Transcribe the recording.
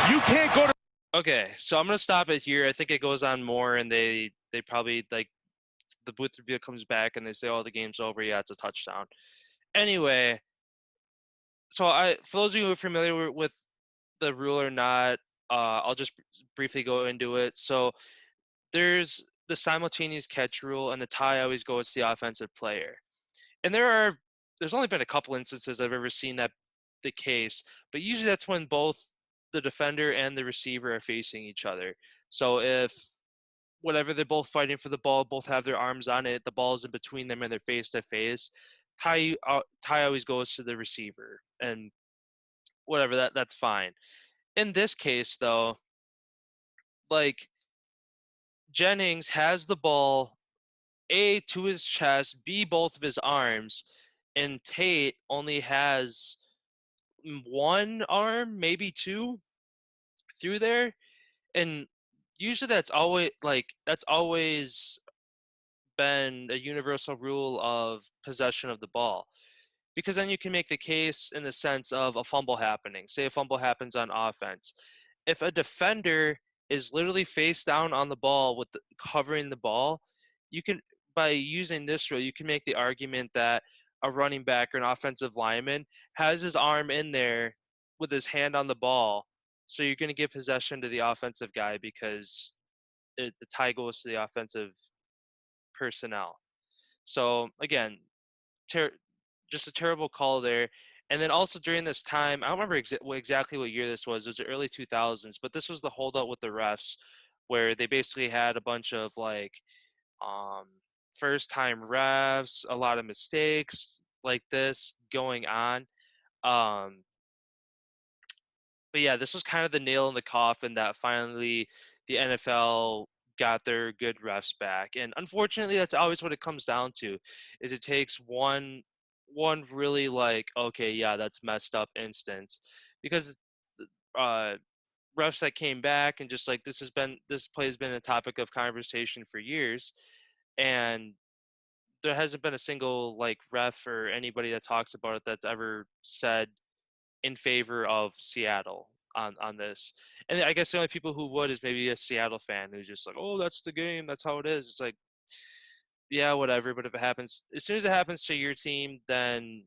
You can't go to. Okay, so I'm gonna stop it here. I think it goes on more, and they probably like the booth review comes back and they say, "Oh, the game's over. Yeah, it's a touchdown." Anyway, so for those of you who are familiar with the rule or not, I'll just briefly go into it. So there's the simultaneous catch rule, and the tie always goes to the offensive player. And there's only been a couple instances I've ever seen that the case, but usually that's when both the defender and the receiver are facing each other. So if whatever they're both fighting for the ball, both have their arms on it, the ball's in between them and they're face to face, tie always goes to the receiver, and whatever that's fine. In this case, though, like Jennings has the ball A to his chest, B both of his arms, and Tate only has one arm, maybe two through there. And usually that's always been a universal rule of possession of the ball. Because then you can make the case in the sense of a fumble happening. Say a fumble happens on offense. If a defender is literally face down on the ball covering the ball, you can, by using this rule, you can make the argument that a running back or an offensive lineman has his arm in there with his hand on the ball. So you're going to give possession to the offensive guy because the tie goes to the offensive personnel. So again, ter- just a terrible call there. And then also during this time, I don't remember exactly what year this was. It was the early 2000s, but this was the holdup with the refs, where they basically had a bunch of like um, first time refs, a lot of mistakes like this going on. Um, but yeah, this was kind of the nail in the coffin that finally the NFL got their good refs back. And unfortunately, that's always what it comes down to, is it takes one really like, okay, yeah, that's messed up instance, because uh refs that came back and just like this play has been a topic of conversation for years, and there hasn't been a single like ref or anybody that talks about it that's ever said in favor of Seattle on this. And I guess the only people who would is maybe a Seattle fan who's just like, oh, that's the game, that's how it is. It's like, yeah, whatever. But if it happens, as soon as it happens to your team, then